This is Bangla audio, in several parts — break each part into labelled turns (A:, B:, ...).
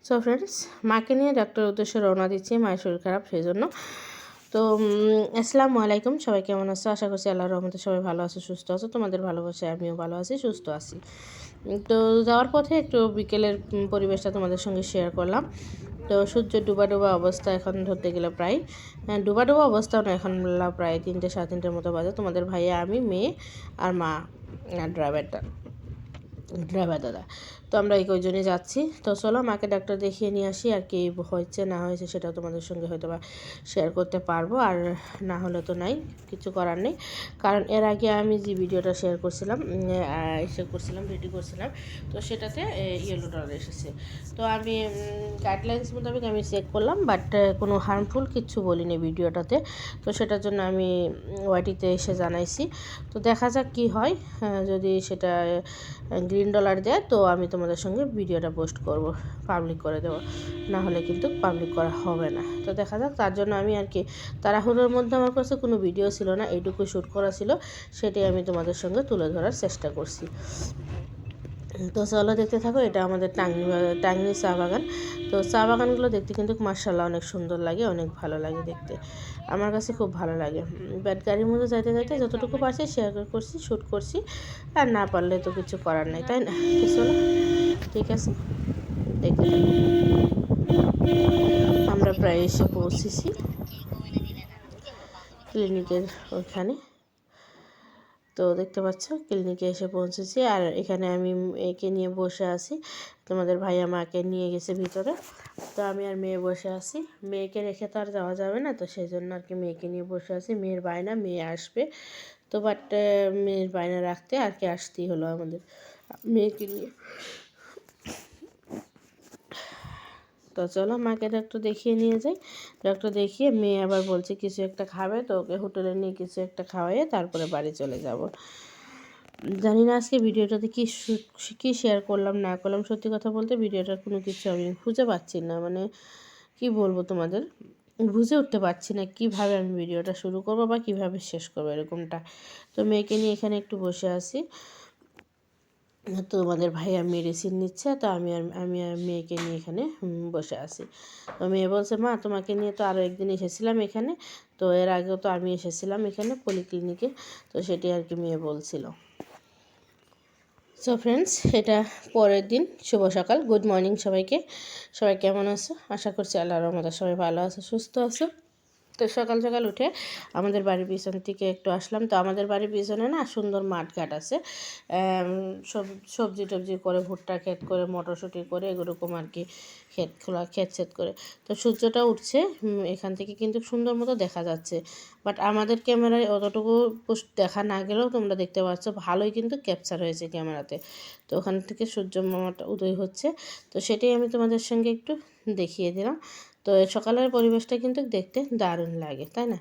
A: সো ফ্রেন্ডস, মাকে নিয়ে ডাক্তারের উদ্দেশ্যে রওনা দিচ্ছি। মায়ের শরীর খারাপ, সেই জন্য। তো আসসালামু আলাইকুম, সবাই কেমন আছো? আশা করছি আল্লাহর রহমতে সবাই ভালো আছো, সুস্থ আছো। তোমাদের ভালোবাসায় আমিও ভালো আছি, সুস্থ আছি। তো যাওয়ার পথে একটু বিকেলের পরিবেশটা তোমাদের সঙ্গে শেয়ার করলাম। তো সূর্য ডুবা ডুবা অবস্থা এখন ধরতে গেলে প্রায় ডুবা ডুবা অবস্থাও না, এখন প্রায় 3টে 3:30 মতো বাজে। তোমাদের ভাইয়া, আমি, মেয়ে আর মা আর ড্রাইভার দাদা। তো আমরা এই কয়জনে যাচ্ছি। তো চলো মাকে ডাক্তার দেখিয়ে নিয়ে আসি, আর কি হয়েছে না হয়েছে সেটাও তোমাদের সঙ্গে হয়তো বা শেয়ার করতে পারবো, আর না হলে তো নাই, কিছু করার নেই। কারণ এর আগে আমি যে ভিডিওটা শেয়ার করছিলাম, রেডি করছিলাম, তো সেটাতে ইয়েলো ডলার এসেছে। তো আমি গাইডলাইন্স মোতাবেক আমি চেক করলাম, বাট কোনো হার্মফুল কিচ্ছু বলিনি ভিডিওটাতে। তো সেটার জন্য আমি ওয়াইটিতে এসে জানাইছি। তো দেখা যাক কি হয়। যদি সেটা গ্রিন ডলার দেয় তো আমি তোমাদের সঙ্গে ভিডিওটা পোস্ট করব, পাবলিক করে দেবো। না হলে কিন্তু পাবলিক করা হবে না। তো দেখা যাক, তার জন্য আমি আর কি তাড়াহুড়োর মধ্যে আমার কাছে কোনো ভিডিও ছিল না, এইটুকু শ্যুট করা ছিল, সেটাই আমি তোমাদের সঙ্গে তুলে ধরার চেষ্টা করছি। তো চলো দেখতে থাকো। এটা আমাদের টাংনি চা বাগান। তো চা বাগানগুলো দেখতে কিন্তু মার্শাল্লাহ অনেক সুন্দর লাগে, অনেক ভালো লাগে দেখতে। আমার কাছে খুব ভালো লাগে। বাট গাড়ির মধ্যে যাইতে যাইতে যতটুকু পারছি শেয়ার করছি, শ্যুট করছি। আর না পারলে তো কিছু করার নেই, তাই না? তো চলো, ঠিক আছে, দেখতে থাকো। আমরা প্রায় এসে পৌঁছেছি ক্লিনিকের ওইখানে। তো দেখতে পাচ্ছ ক্লিনিকে এসে পৌঁছেছি, আর এখানে আমি একে নিয়ে বসে আছি। তোমাদের ভাইয়া মাকে নিয়ে গেছে ভিতরে, তো আমি আর মেয়ে বসে আছি। মেয়েকে রেখে তো আর যাওয়া যাবে না, তো সেই জন্য আর কি মেয়েকে নিয়ে বসে আছি। মেয়ের বায়না, মেয়ে আসবে। তো বাট মেয়ের বায়না রাখতে আর কি আসতেই হলো আমাদের মেয়েকে নিয়ে। তো চলো মাকে ডাক্তার দেখিয়ে নিয়ে যাই। ডাক্তার দেখিয়ে মেয়ে আবার বলছে কিছু একটা খাবে, তো ওকে হোটেলে নিয়ে কিছু একটা খাওয়াইয়ে তারপরে বাড়ি চলে যাব। জানি না আজকে ভিডিওটাতে কী শেয়ার করলাম না করলাম। সত্যি কথা বলতে ভিডিওটার কোনো কিছু আমি খুঁজে পাচ্ছি না, মানে কি বলবো তোমাদের, বুঝে উঠতে পারছি না কীভাবে আমি ভিডিওটা শুরু করব বা কীভাবে শেষ করবো এরকমটা। তো মেয়েকে নিয়ে এখানে একটু বসে আছি। তো আমাদের ভাইয়া মেডিসিন নিচ্ছে, তো আমি আর মেয়েকে নিয়ে এখানে বসে আছি। তো মেয়ে বলছে, মা তোমাকে নিয়ে তো আরও একদিন এসেছিলাম এখানে, তো এর আগেও তো আমি এসেছিলাম এখানে পলিক্লিনিকে। তো সেটি আর কি মেয়ে বলছিল। সো ফ্রেন্ডস, এটা পরের দিন, শুভ সকাল, গুড মর্নিং সবাইকে। সবাই কেমন আছো? আশা করছি আল্লাহর রহমতে সবাই ভালো আছো, সুস্থ আছো। তো সকাল সকাল উঠে আমাদের বাড়ির পিছন থেকে একটু আসলাম। তো আমাদের বাড়ির পিছনে না সুন্দর মাঠঘাট আছে, সবজি টবজি করে, ভুট্টা ক্ষেত করে, মটরশুঁটি করে, এরকম আর কি ক্ষেত সেত করে। তো সূর্যটা উঠছে এখান থেকে কিন্তু সুন্দর মতো দেখা যাচ্ছে। বাট আমাদের ক্যামেরায় অতটুকু দেখা না গেলেও তোমরা দেখতে পাচ্ছ ভালোই কিন্তু ক্যাপচার হয়েছে ক্যামেরাতে। তো ওখান থেকে সূর্য মামাটা উদয় হচ্ছে, তো সেটাই আমি তোমাদের সঙ্গে একটু দেখিয়ে দিলাম। তো সকালের পরিবেশটা কিন্তু দেখতে দারুণ লাগে, তাই না?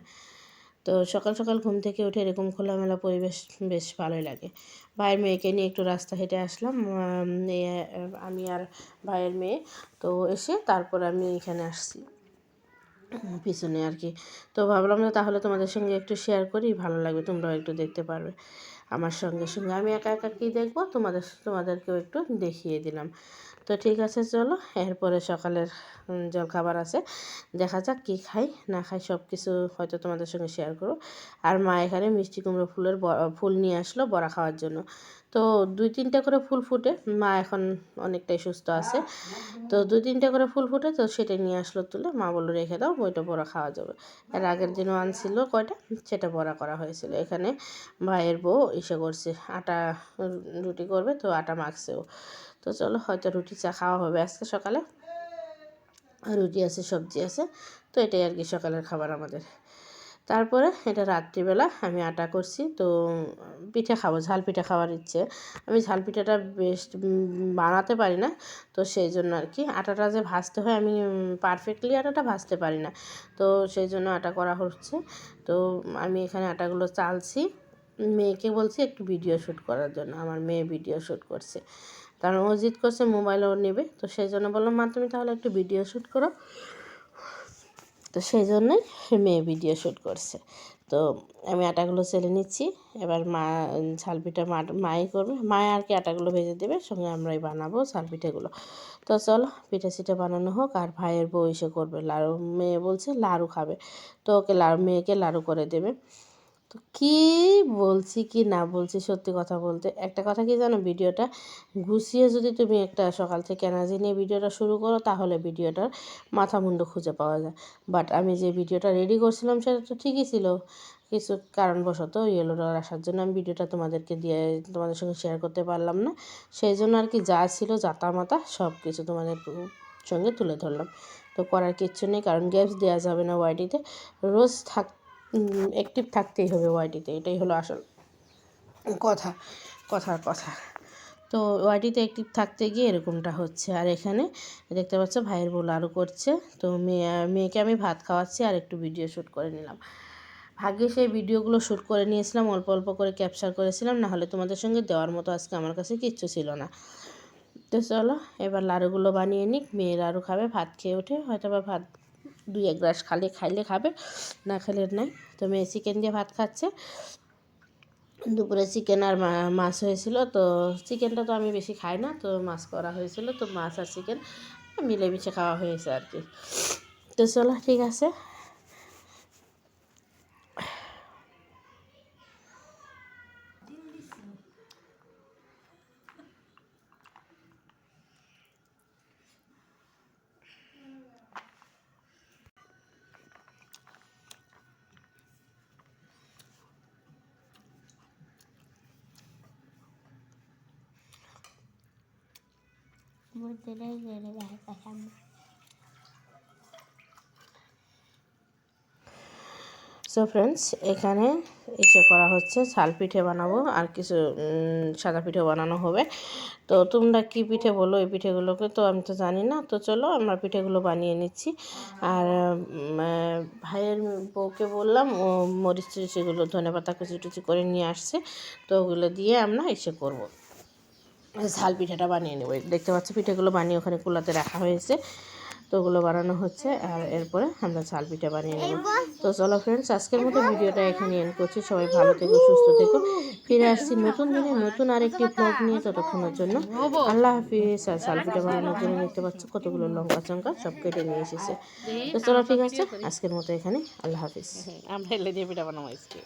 A: তো সকাল সকাল ঘুম থেকে উঠে এরকম খোলামেলা পরিবেশ বেশ ভালোই লাগে। ভাইয়ের মেয়েকে নিয়ে একটু রাস্তা হেঁটে আসলাম, আমি আর ভাইয়ের মেয়ে। তো এসে তারপর আমি এখানে আসছি পিছনে আর কি। তো ভাবলাম যে তাহলে তোমাদের সঙ্গে একটু শেয়ার করি, ভালো লাগবে, তোমরাও একটু দেখতে পারবে আমার সঙ্গে সঙ্গে। আমি একা একা কী দেখবো, তোমাদেরকেও একটু দেখিয়ে দিলাম। তো ঠিক আছে, চলো। এরপরে সকালের জলখাবার আছে, দেখা যাক কী খাই না খাই, সব কিছু হয়তো তোমাদের সঙ্গে শেয়ার করো। আর মা এখানে মিষ্টি কুমড়ো ফুল নিয়ে আসলো বড়া খাওয়ার জন্য। তো 2-3টা করে ফুল ফুটে, মা এখন অনেকটাই সুস্থ আছে। তো 2-3টা করে ফুল ফুটে, তো সেটা নিয়ে আসলো তুলে, মা বললো রেখে দাও, ওইটা বড়া খাওয়া যাবে। এর আগের দিনও আনছিল কয়টা, সেটা বড়া করা হয়েছিল। এখানে ভাইয়ের বউ এসে করছে, আটা রুটি করবে, তো আটা মাখছেও। তো চলো, হয়তো রুটি চা খাওয়া হবে আজকে সকালে। রুটি আছে, সবজি আছে, তো এটাই আর কি সকালের খাবার আমাদের। তারপরে এটা রাত্রিবেলা আমি আটা করছি, তো পিঠে খাবো, ঝাল পিঠা খাওয়ার ইচ্ছে। আমি ঝাল পিঠাটা বেশ বানাতে পারি না, তো সেই জন্য আর কি আটাটা যে ভাজতে হয়, আমি পারফেক্টলি আটাটা ভাজতে পারি না, তো সেই জন্য আটা করা হচ্ছে। তো আমি এখানে আটাগুলো চালছি, মেয়েকে বলছি একটু ভিডিও শ্যুট করার জন্য। আমার মেয়ে ভিডিও শ্যুট করছে, কারণ ও জিদ করছে মোবাইলও নেবে। তো সেই জন্য বললাম, মা তুমি তাহলে একটু ভিডিও শ্যুট করো। তো সেই জন্যই মেয়ে ভিডিও শ্যুট করছে। তো আমি আটাগুলো চেলে নিচ্ছি। এবার মা ঝাল পিঠা মাই করবে, মায়ে আর কি আটাগুলো ভেজে দেবে, সঙ্গে আমরাই বানাবো ঝাল পিঠেগুলো। তো চলো পিঠে সিঠে বানানো হোক। আর ভাইয়ের বউ এসে করবে লাড়ু, মেয়ে বলছে লাড়ু খাবে, তো ওকে মেয়েকে লাড়ু করে দেবে। তো কী বলছি কি না বলছি, সত্যি কথা বলতে একটা কথা কি জানো, ভিডিওটা গুছিয়ে যদি তুমি একটা সকাল থেকে এনার্জি নিয়ে ভিডিওটা শুরু করো তাহলে ভিডিওটার মাথা মুন্ডু খুঁজে পাওয়া যায়। বাট আমি যে ভিডিওটা রেডি করছিলাম সেটা তো ঠিকই ছিল, কিছু কারণবশত ইয়েলোটার আসার জন্য আমি ভিডিওটা তোমাদের সঙ্গে শেয়ার করতে পারলাম না। সেই জন্য আর কি যা ছিল জাতা মাতা সব কিছু তোমাদের সঙ্গে তুলে ধরলাম। তো করার কিচ্ছু নেই, কারণ গ্যাপস দেওয়া যাবে না ওয়াইটিতে, রোজ অ্যাক্টিভ থাকতেই হবে ওয়াইটিতে, এটাই হলো আসল কথার কথা। তো ওয়াইটিতে অ্যাক্টিভ থাকতে গিয়ে এরকমটা হচ্ছে। আর এখানে দেখতে পাচ্ছ ভাইয়ের বউ লাড়ু করছে, তো মেয়েকে আমি ভাত খাওয়াচ্ছি আর একটু ভিডিও শ্যুট করে নিলাম। ভাগ্যে সেই ভিডিওগুলো শ্যুট করে নিয়েছিলাম, অল্প অল্প করে ক্যাপচার করেছিলাম, নাহলে তোমাদের সঙ্গে দেওয়ার মতো আজকে আমার কাছে কিচ্ছু ছিল না। তো চলো এবার লাড়ুগুলো বানিয়ে নিক, মেয়ে লাড়ু খাবে, ভাত খেয়ে উঠে হয়তো বা ভাত 2-1 গ্লাস খাইলে খাবে, না খেলে নাই। তো মেয়ে চিকেন দিয়ে ভাত খাচ্ছে, দুপুরে চিকেন আর মাছ হয়েছিল। তো চিকেনটা তো আমি বেশি খাই না, তো মাছ করা হয়েছিল, তো মাছ আর চিকেন মিলেমিশে খাওয়া হয়েছে আর কি। তো চলো ঠিক আছে। সো ফ্রেন্ডস, এখানে এসে করা হচ্ছে ঝাল পিঠে বানাবো, আর কিছু সাদা পিঠে বানানো হবে। তো তোমরা কি পিঠে বলো এই পিঠেগুলোকে, তো আমি তো জানি না। তো চলো আমরা পিঠেগুলো বানিয়ে নিচ্ছি। আর ভাইয়ের বউকে বললাম ও মরিচ সেগুলো ধনেপাতা কুচি টুচি করে নিয়ে আসছে, তো ওগুলো দিয়ে আমরা এসে করবো ঝাল পিঠাটা বানিয়ে নেব। দেখতে পাচ্ছ পিঠেগুলো বানিয়ে ওখানে কুলাতে রাখা হয়েছে, তো ওগুলো বানানো হচ্ছে, আর এরপরে আমরা ঝাল পিঠা বানিয়ে নেব। তো চলো ফ্রেন্ডস, আজকের মতো ভিডিওটা এখানে এন্ড করছি। সবাই ভালো থেকো, সুস্থ থেকো। ফিরে আসছি নতুন দিনে নতুন আরেকটি ব্লগ নিয়ে, ততক্ষণের জন্য আল্লাহ হাফিজ। আর ঝাল পিঠা বানানোর জন্য দেখতে পাচ্ছ কতগুলো লঙ্কা চঙ্কা সব কেটে নিয়ে এসেছে। তো চলো ঠিক আছে, আজকের মতো এখানে আল্লাহ হাফিজ। আমরা এলে দিয়ে পিঠা বানাবো আজকে।